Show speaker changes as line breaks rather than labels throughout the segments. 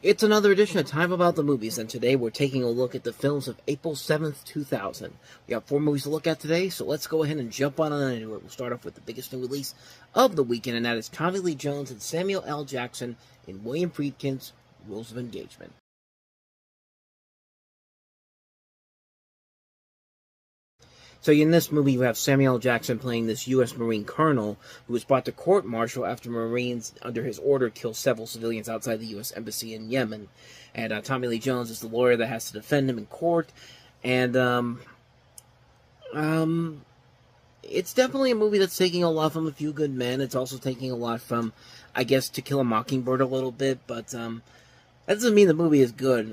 It's another edition of Time About the Movies, and today we're taking a look at the films of April 7th, 2000. We got 4 movies to look at today, so let's go ahead and jump on into it. We'll start off with the biggest new release of the weekend, and that is Tommy Lee Jones and Samuel L. Jackson in William Friedkin's Rules of Engagement. So in this movie, you have Samuel L. Jackson playing this U.S. Marine colonel who was brought to court-martial after Marines, under his order, killed several civilians outside the U.S. Embassy in Yemen. And Tommy Lee Jones is the lawyer that has to defend him in court. And it's definitely a movie that's taking a lot from A Few Good Men. It's also taking a lot from, I guess, To Kill a Mockingbird a little bit. But that doesn't mean the movie is good.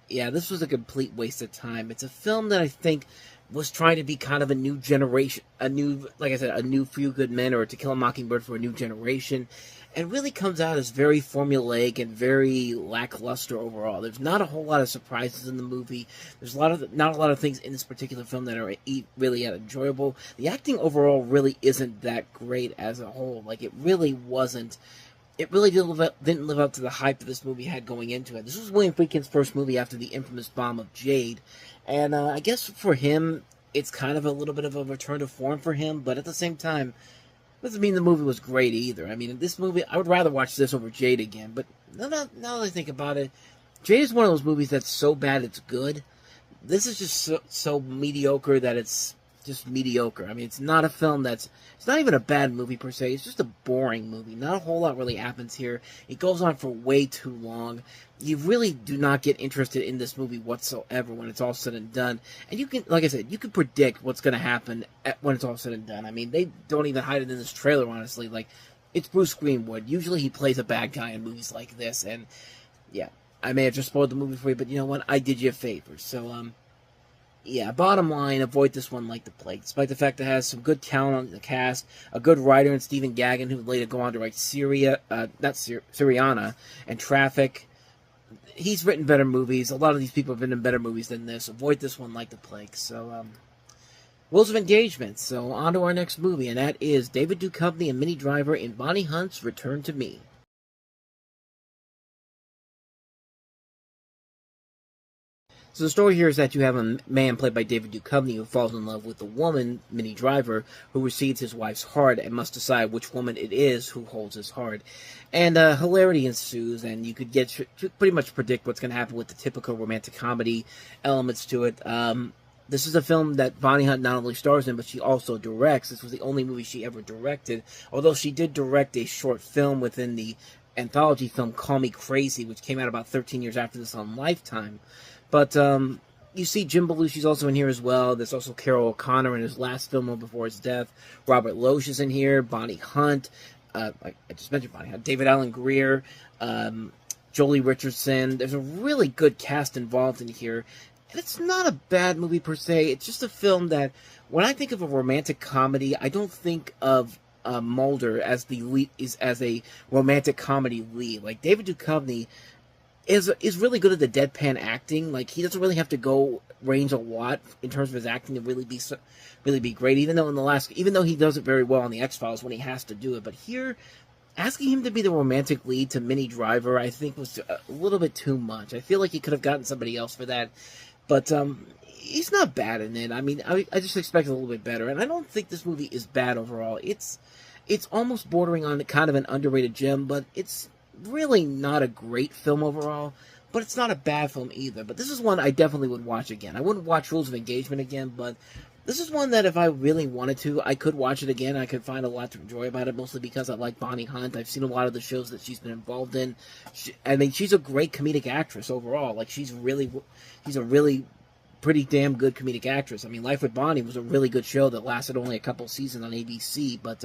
Yeah, this was a complete waste of time. It's a film that I think was trying to be kind of a new generation, like I said, a new Few Good Men, or To Kill a Mockingbird for a new generation, and really comes out as very formulaic and very lackluster overall. There's not a whole lot of surprises in the movie. There's not a lot of things in this particular film that are really enjoyable. The acting overall really isn't that great as a whole. Like, it really wasn't. It really didn't live up to the hype that this movie had going into it. This was William Friedkin's first movie after the infamous bomb of Jade. And I guess for him, it's kind of a little bit of a return to form for him. But at the same time, doesn't mean the movie was great either. I mean, this movie, I would rather watch this over Jade again. But now that I think about it, Jade is one of those movies that's so bad it's good. This is just so mediocre that it's just mediocre. I mean, it's not a film it's not even a bad movie per se. It's just a boring movie. Not a whole lot really happens here. It goes on for way too long. You really do not get interested in this movie whatsoever when it's all said and done. And you can, like I said, you can predict what's going to happen when it's all said and done. I mean, they don't even hide it in this trailer, honestly. Like, it's Bruce Greenwood. Usually he plays a bad guy in movies like this. And, yeah, I may have just spoiled the movie for you, but you know what? I did you a favor. So, yeah, bottom line, avoid this one like the plague. Despite the fact that it has some good talent on the cast, a good writer in Stephen Gaghan, who would later go on to write Syriana and Traffic. He's written better movies. A lot of these people have written better movies than this. Avoid this one like the plague. So, Rules of Engagement. So, on to our next movie, and that is David Duchovny and Minnie Driver in Bonnie Hunt's Return to Me. So the story here is that you have a man played by David Duchovny who falls in love with a woman, Minnie Driver, who receives his wife's heart and must decide which woman it is who holds his heart. And hilarity ensues, and you could pretty much predict what's going to happen with the typical romantic comedy elements to it. This is a film that Bonnie Hunt not only stars in, but she also directs. This was the only movie she ever directed, although she did direct a short film within the anthology film Call Me Crazy, which came out about 13 years after this on Lifetime. But you see Jim Belushi's also in here as well. There's also Carol O'Connor in his last film before his death. Robert Loesch is in here. Bonnie Hunt. I just mentioned Bonnie Hunt. David Alan Grier. Jolie Richardson. There's a really good cast involved in here. And it's not a bad movie per se. It's just a film that, when I think of a romantic comedy, I don't think of Mulder as the lead, as a romantic comedy lead. Like, David Duchovny is really good at the deadpan acting. Like, he doesn't really have to go range a lot in terms of his acting to really be great. Even though he does it very well on the X-Files when he has to do it, but here, asking him to be the romantic lead to Minnie Driver, I think was a little bit too much. I feel like he could have gotten somebody else for that, but he's not bad in it. I mean, I just expected a little bit better, and I don't think this movie is bad overall. It's almost bordering on kind of an underrated gem, but it's really not a great film overall, but it's not a bad film either. But this is one I definitely would watch again. I wouldn't watch Rules of Engagement again, but this is one that if I really wanted to, I could watch it again. I could find a lot to enjoy about it, mostly because I like Bonnie Hunt. I've seen a lot of the shows that she's been involved in. I mean, she's a great comedic actress overall. Like, she's a really pretty damn good comedic actress. I mean, Life with Bonnie was a really good show that lasted only a couple seasons on ABC, but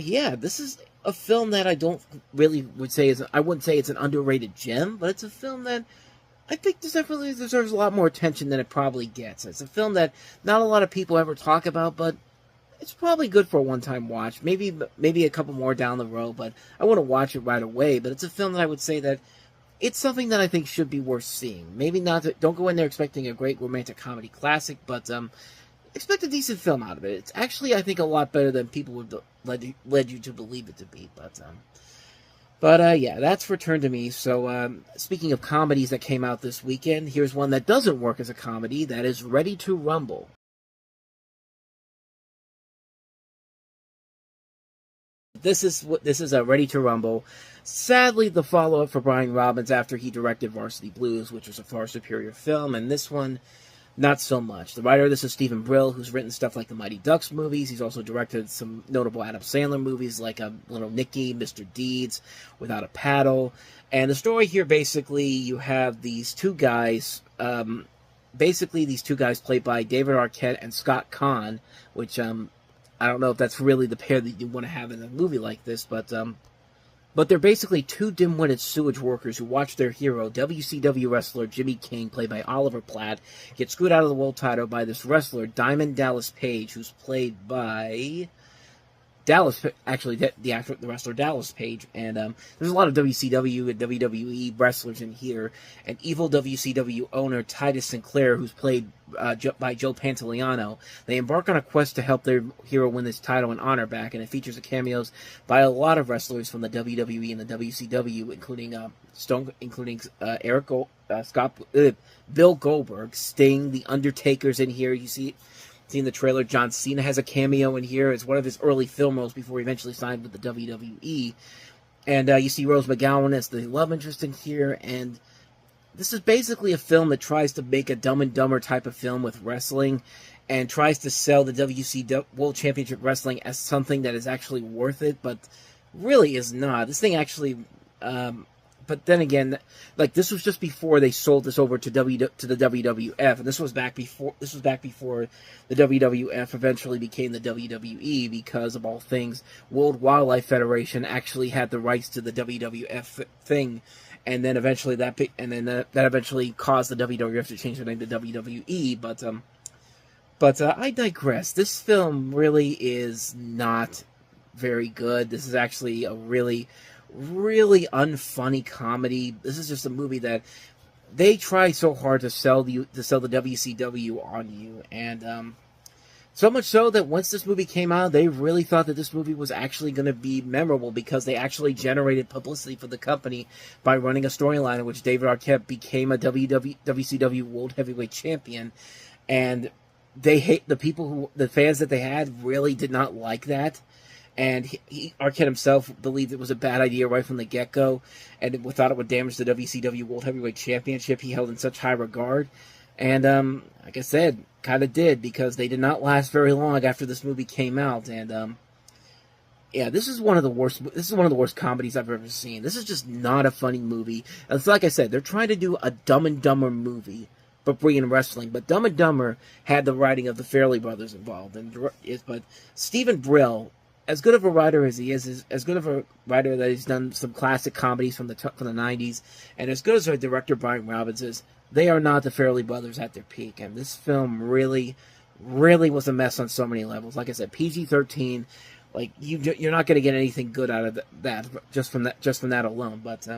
yeah, this is a film that I don't really I wouldn't say it's an underrated gem, but it's a film that I think this definitely deserves a lot more attention than it probably gets. It's a film that not a lot of people ever talk about, but it's probably good for a one-time watch. Maybe a couple more down the road, but I wouldn't watch it right away. But it's a film that I would say that it's something that I think should be worth seeing. Maybe not. Don't go in there expecting a great romantic comedy classic, but expect a decent film out of it. It's actually, I think, a lot better than people would led you to believe it to be. But yeah, that's Return to Me. So speaking of comedies that came out this weekend, here's one that doesn't work as a comedy. That is Ready to Rumble. This is a Ready to Rumble. Sadly, the follow-up for Brian Robbins after he directed Varsity Blues, which was a far superior film, and this one, not so much. The writer of this is Stephen Brill, who's written stuff like the Mighty Ducks movies. He's also directed some notable Adam Sandler movies like Little Nicky, Mr. Deeds, Without a Paddle. And the story here, basically, you have these two guys, these two guys played by David Arquette and Scott Conn, which I don't know if that's really the pair that you want to have in a movie like this, but they're basically two dim-witted sewage workers who watch their hero, WCW wrestler Jimmy King, played by Oliver Platt, get screwed out of the world title by this wrestler, Diamond Dallas Page, who's played by the wrestler Dallas Page, and there's a lot of WCW and WWE wrestlers in here, and evil WCW owner Titus Sinclair, who's played by Joe Pantoliano. They embark on a quest to help their hero win this title and honor back, and it features the cameos by a lot of wrestlers from the WWE and the WCW, including Bill Goldberg, Sting, The Undertaker's in here. You see in the trailer, John Cena has a cameo in here. It's one of his early film roles before he eventually signed with the WWE. And you see Rose McGowan as the love interest in here. And this is basically a film that tries to make a Dumb and Dumber type of film with wrestling and tries to sell the WCW World Championship Wrestling as something that is actually worth it, but really is not. This thing actually... but then again, like, this was just before they sold this over to the WWF, and this was back before the WWF eventually became the WWE, because of all things, World Wildlife Federation actually had the rights to the WWF thing, and then eventually that eventually caused the WWF to change their name to WWE. But I digress. This film really is not very good. This is actually a really unfunny comedy. This is just a movie that they try so hard to sell the WCW on you, and so much so that once this movie came out, they really thought that this movie was actually going to be memorable, because they actually generated publicity for the company by running a storyline in which David Arquette became a WCW World Heavyweight Champion, and the fans that they had really did not like that. And Arquette himself believed it was a bad idea right from the get-go, and thought it would damage the WCW World Heavyweight Championship he held in such high regard. And, like I said, kind of did, because they did not last very long after this movie came out. And, yeah, this is one of the worst comedies I've ever seen. This is just not a funny movie. It's like I said, they're trying to do a Dumb and Dumber movie, but bring in wrestling. But Dumb and Dumber had the writing of the Farrelly brothers involved. But Stephen Brill, as good of a writer as he is as good of a writer that he's done some classic comedies from the 90s, and as good as our director Brian Robbins is, they are not the Farrelly brothers at their peak. And this film really was a mess on so many levels. Like I said, PG-13. Like, you're not going to get anything good out of that just from that alone. But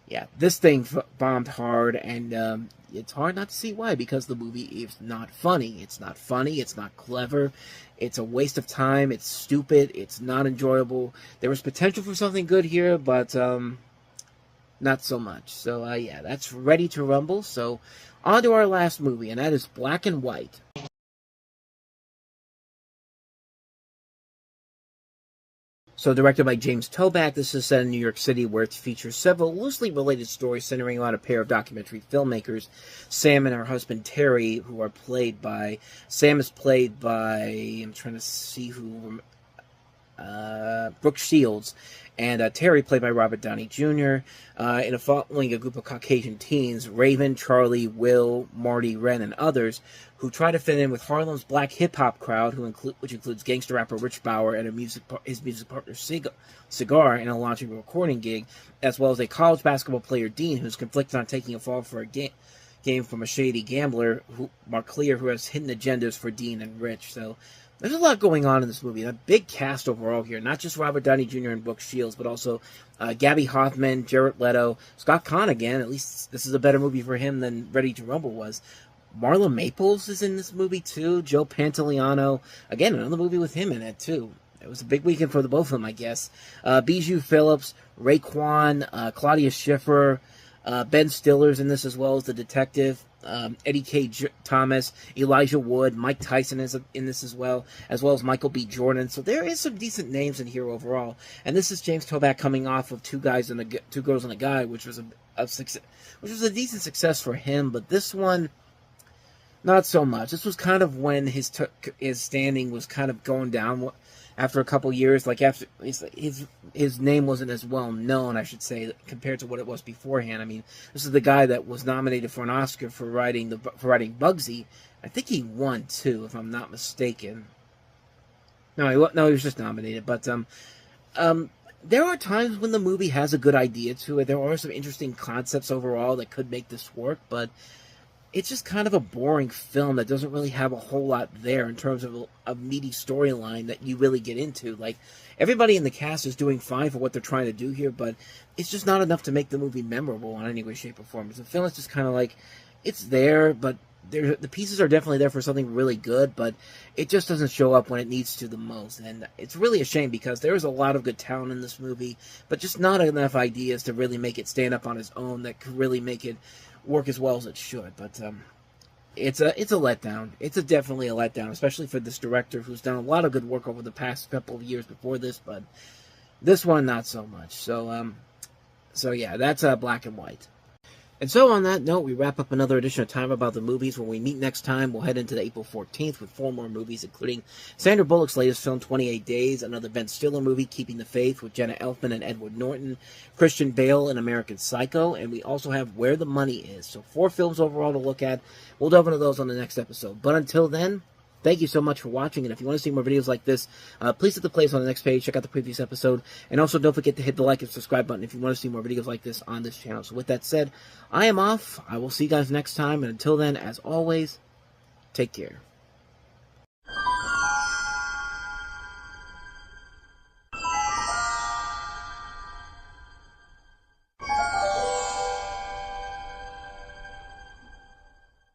yeah, this thing bombed hard, and it's hard not to see why, because the movie is not funny. It's not funny. It's not clever. It's a waste of time. It's stupid. It's not enjoyable. There was potential for something good here, but not so much. So yeah, that's Ready to Rumble. So on to our last movie, and that is Black and White. So directed by James Toback, this is set in New York City, where it features several loosely related stories centering around a pair of documentary filmmakers, Sam and her husband Terry, who are played by... Sam is played by... I'm trying to see who... Brooke Shields, and Terry, played by Robert Downey Jr., following a group of Caucasian teens, Raven, Charlie, Will, Marty, Ren, and others, who try to fit in with Harlem's black hip-hop crowd, which includes gangster rapper Rich Bauer and his music partner Cigar in a launching recording gig, as well as a college basketball player, Dean, who's conflicted on taking a fall for a game from a shady gambler, Mark Clear, who has hidden agendas for Dean and Rich. So there's a lot going on in this movie. A big cast overall here. Not just Robert Downey Jr. and Brooke Shields, but also Gabby Hoffman, Jared Leto, Scott Conn again. At least this is a better movie for him than Ready to Rumble was. Marla Maples is in this movie too. Joe Pantoliano. Again, another movie with him in it too. it was a big weekend for the both of them, I guess. Bijou Phillips, Raekwon, Claudia Schiffer, Ben Stiller's in this as well as the detective. Eddie K. Thomas, Elijah Wood, Mike Tyson is in this as well as Michael B. Jordan. So there is some decent names in here overall. And this is James Toback coming off of Two Girls and a Guy, which was a decent success for him. But this one, not so much. This was kind of when his standing was kind of going down after a couple years. Like after his name wasn't as well known, I should say, compared to what it was beforehand. I mean, this is the guy that was nominated for an Oscar for writing Bugsy. I think he won too, if I'm not mistaken. No, he was just nominated. But there are times when the movie has a good idea to it. There are some interesting concepts overall that could make this work, but it's just kind of a boring film that doesn't really have a whole lot there in terms of a meaty storyline that you really get into. Like, everybody in the cast is doing fine for what they're trying to do here, but it's just not enough to make the movie memorable in any way, shape, or form. The film is just kind of like, it's there, but the pieces are definitely there for something really good, but it just doesn't show up when it needs to the most. And it's really a shame because there is a lot of good talent in this movie, but just not enough ideas to really make it stand up on its own that could really make it work as well as it should. But it's a letdown. It's definitely a letdown, especially for this director who's done a lot of good work over the past couple of years before this, but this one not so much. So yeah, that's Black and White. And so on that note, we wrap up another edition of Time About the Movies. When we meet next time, we'll head into the April 14th with 4 more movies, including Sandra Bullock's latest film, 28 Days, another Ben Stiller movie, Keeping the Faith, with Jenna Elfman and Edward Norton, Christian Bale in American Psycho, and we also have Where the Money Is. So 4 films overall to look at. We'll delve into those on the next episode. But until then, thank you so much for watching, and if you want to see more videos like this, please hit the playlist on the next page, check out the previous episode, and also don't forget to hit the like and subscribe button if you want to see more videos like this on this channel. So with that said, I am off. I will see you guys next time, and until then, as always, take care.